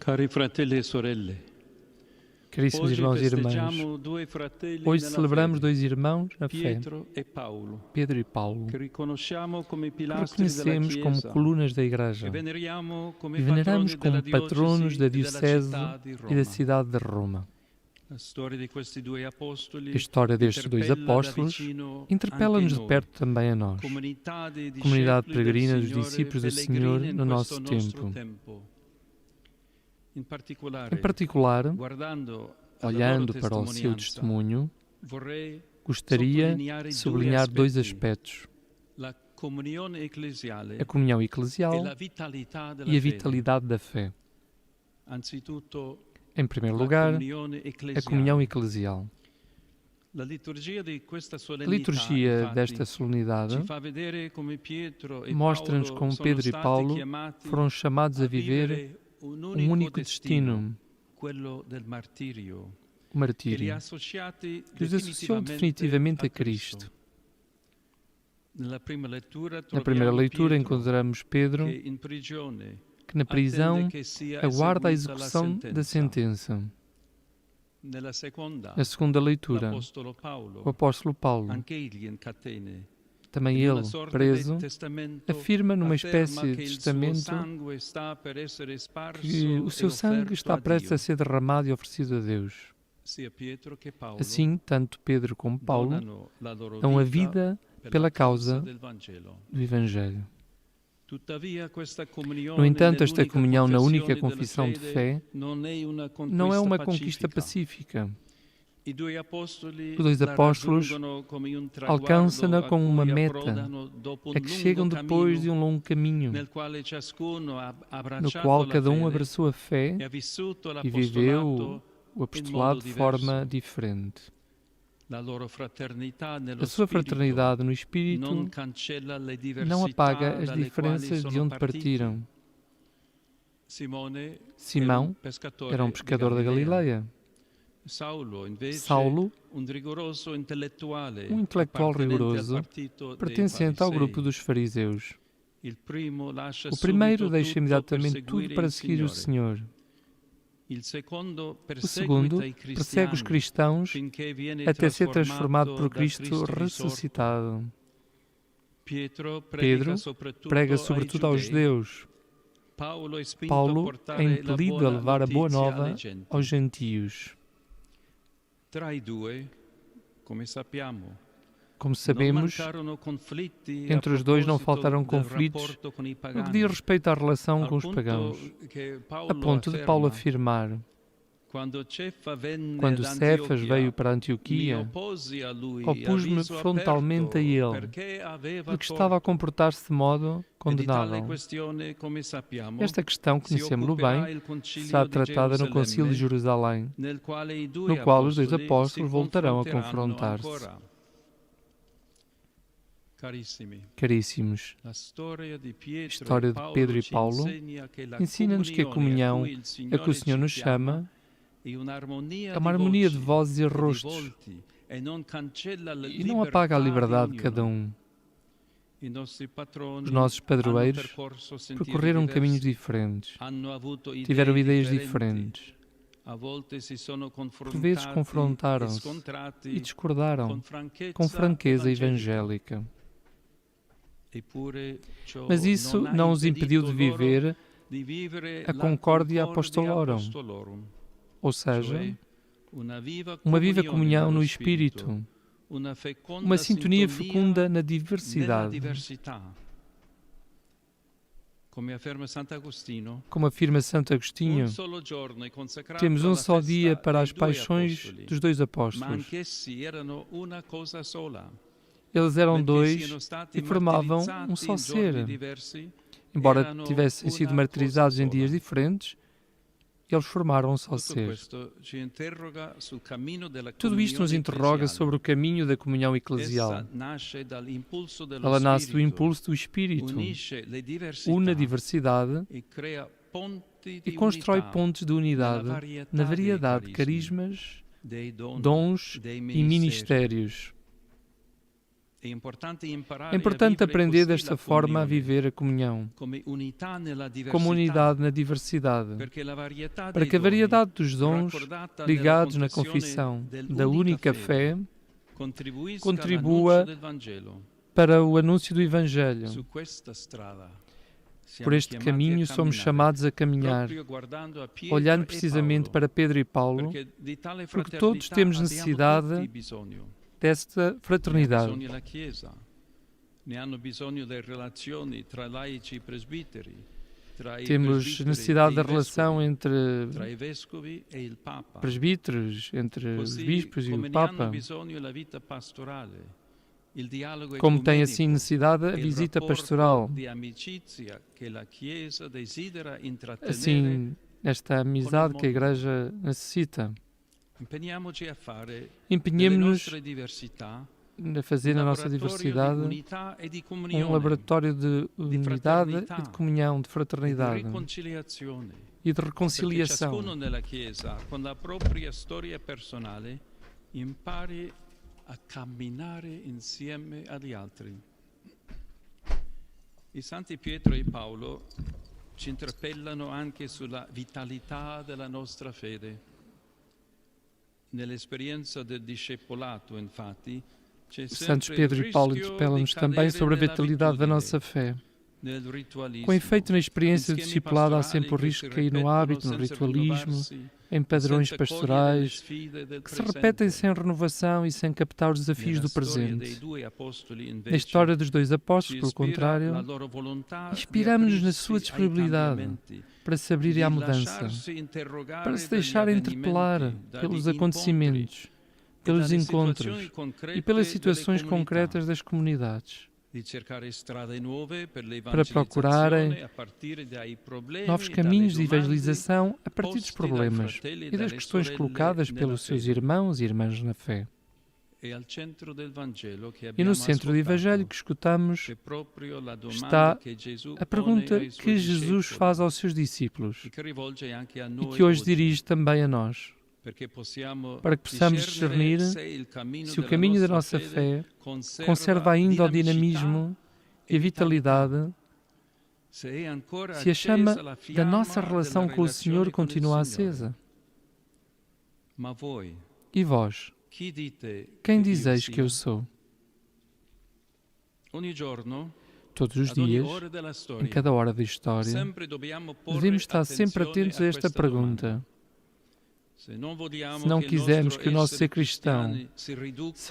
Cari fratelli e sorelle, Caríssimos irmãos e irmãs, hoje celebramos dois irmãos na fé, Pedro e Paulo, que reconhecemos como colunas da Igreja e veneramos como patronos da Diocese e da cidade de Roma. A história destes dois apóstolos interpela-nos de perto também a nós, comunidade peregrina dos discípulos do Senhor no nosso tempo. Em particular, olhando para o seu testemunho, gostaria de sublinhar dois aspectos: a comunhão eclesial e a vitalidade da fé. Em primeiro lugar, a comunhão eclesial. A liturgia desta solenidade mostra-nos como Pedro e Paulo foram chamados a viver um único destino, o martírio, que os associou definitivamente a Cristo. Na primeira leitura encontramos Pedro, que na prisão aguarda a execução da sentença. Na segunda leitura, o apóstolo Paulo, também ele, preso, afirma numa espécie de testamento que o seu sangue está prestes a ser derramado e oferecido a Deus. Assim, tanto Pedro como Paulo dão a vida pela causa do Evangelho. No entanto, esta comunhão na única confissão de fé não é uma conquista pacífica. Os dois apóstolos alcançam-na como uma meta, a que chegam depois de um longo caminho, no qual cada um abraçou a fé e viveu o apostolado de forma diferente. A sua fraternidade no Espírito não apaga as diferenças de onde partiram. Simão era um pescador da Galileia. Saulo, um intelectual rigoroso, pertencente ao grupo dos fariseus. O primeiro deixa imediatamente tudo para seguir o Senhor. O segundo persegue os cristãos até ser transformado por Cristo ressuscitado. Pedro prega sobretudo aos judeus. Paulo é impelido a levar a boa nova aos gentios. Como sabemos, entre os dois não faltaram conflitos no que diz respeito à relação com os pagãos, a ponto de Paulo afirmar: quando Cefas veio para Antioquia, opus-me frontalmente a ele, porque estava a comportar-se de modo condenável. Esta questão, conhecemos-lo bem, será tratada no Concílio de Jerusalém, no qual os dois apóstolos voltarão a confrontar-se. Caríssimos, a história de Pedro e Paulo ensina-nos que a comunhão a que o Senhor nos chama é uma harmonia de vozes e rostos e não apaga a liberdade de cada um. Os nossos padroeiros percorreram caminhos diferentes, tiveram ideias diferentes. Por vezes confrontaram-se e discordaram com franqueza evangélica. Mas isso não os impediu de viver a concórdia apostolorum, ou seja, uma viva comunhão no Espírito, uma sintonia fecunda na diversidade. Como afirma Santo Agostinho, temos um só dia para as paixões dos dois apóstolos. Eles eram dois e formavam um só ser. Embora tivessem sido martirizados em dias diferentes, eles formaram um só ser. Tudo isto nos interroga sobre o caminho da comunhão eclesial. Ela nasce do impulso do Espírito, une a diversidade e constrói pontes de unidade na variedade de carismas, dons e ministérios. É importante aprender desta forma a viver a comunhão, como unidade na diversidade, para que a variedade dos dons ligados na confissão da única fé contribua para o anúncio do Evangelho. Por este caminho somos chamados a caminhar, olhando precisamente para Pedro e Paulo, porque todos temos necessidade desta fraternidade. Temos necessidade da relação entre presbíteros, entre os bispos e o Papa, como tem assim necessidade a visita pastoral. Assim, esta amizade que a Igreja necessita. Empenhemos-nos a fazer na nossa diversidade um laboratório de unidade e de comunhão, de fraternidade e de reconciliação. A camminare insieme agli altri. I santi Pietro e Paolo ci interpellano anche sulla vitalità della nostra fede. Nell'esperienza del discepolato, infatti, c'è Santos sempre Pedro il e Paulo rischio interpelam-nos di também cadere sobre a nella vitalidade da nossa fé. Com efeito, na experiência discipulada há sempre o risco de cair no hábito, no ritualismo, em padrões pastorais, que se repetem sem renovação e sem captar os desafios do presente. Na história dos dois apóstolos, pelo contrário, inspiramos-nos na sua disponibilidade para se abrirem à mudança, para se deixarem interpelar pelos acontecimentos, pelos encontros e pelas situações concretas das comunidades, para procurarem novos caminhos de evangelização a partir dos problemas e das questões colocadas pelos seus irmãos e irmãs na fé. E no centro do Evangelho que escutamos está a pergunta que Jesus faz aos seus discípulos e que hoje dirige também a nós, para que possamos discernir se o caminho da nossa fé conserva ainda o dinamismo e a vitalidade, se a chama da nossa relação com o Senhor continua acesa. E vós, quem dizeis que eu sou? Todos os dias, em cada hora da história, devemos estar sempre atentos a esta pergunta. Se não quisermos que o nosso ser cristão se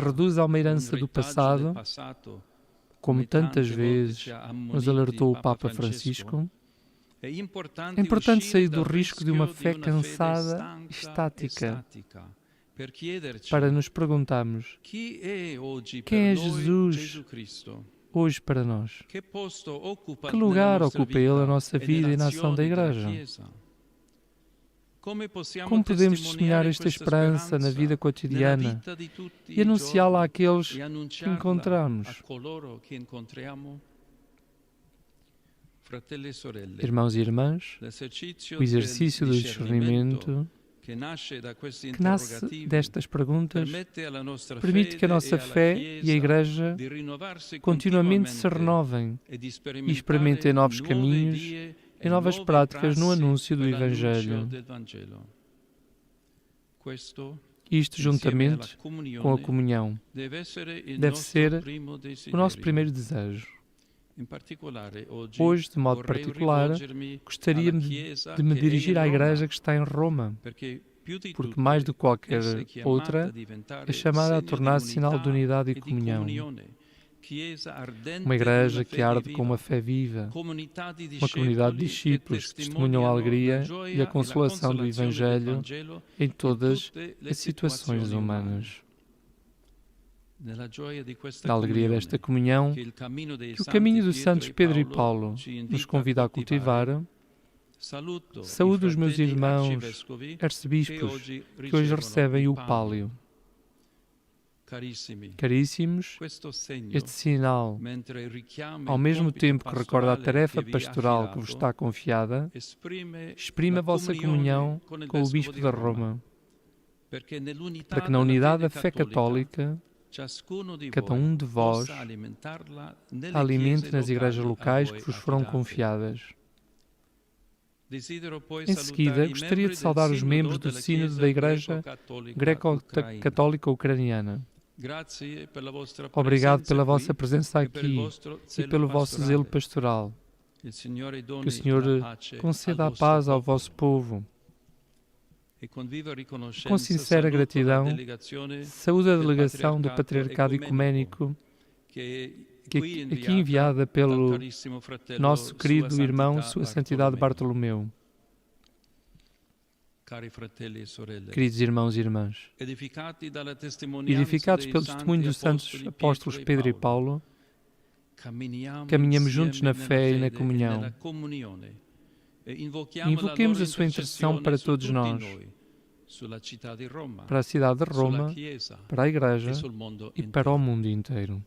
reduza a uma herança do passado, como tantas vezes nos alertou o Papa Francisco, é importante sair do risco de uma fé cansada e estática, para nos perguntarmos: quem é Jesus hoje para nós? Que lugar ocupa Ele na nossa vida e na ação da Igreja? Como podemos testemunhar esta esperança na vida cotidiana e anunciá-la àqueles que encontramos? Irmãos e irmãs, o exercício do discernimento que nasce destas perguntas permite que a nossa fé e a Igreja continuamente se renovem e experimentem novos caminhos e novas práticas no anúncio do Evangelho. Isto, juntamente com a comunhão, deve ser o nosso primeiro desejo. Hoje, de modo particular, gostaria de me dirigir à Igreja que está em Roma, porque mais do que qualquer outra, é chamada a tornar-se sinal de unidade e comunhão. Uma Igreja que arde com uma fé viva, uma comunidade de discípulos que testemunham a alegria e a consolação do Evangelho em todas as situações humanas. Na alegria desta comunhão, que o caminho dos santos Pedro e Paulo nos convida a cultivar, saúdo os meus irmãos arcebispos que hoje recebem o pálio. Caríssimos, este sinal, ao mesmo tempo que recorda a tarefa pastoral que vos está confiada, exprime a vossa comunhão com o Bispo de Roma, para que na unidade da fé católica cada um de vós alimente nas igrejas locais que vos foram confiadas. Em seguida, gostaria de saudar os membros do Sínodo da Igreja Greco-Católica Ucraniana. Obrigado pela vossa presença aqui e pelo vosso zelo pastoral. Que o Senhor conceda a paz ao vosso povo. Com sincera gratidão, saúde a delegação do Patriarcado Ecuménico aqui enviada pelo nosso querido irmão, Sua Santidade Bartolomeu. Queridos irmãos e irmãs, edificados pelo testemunho dos santos apóstolos Pedro e Paulo, caminhamos juntos na fé e na comunhão. Invoquemos a sua intercessão para todos nós, para a cidade de Roma, para a Igreja e para o mundo inteiro.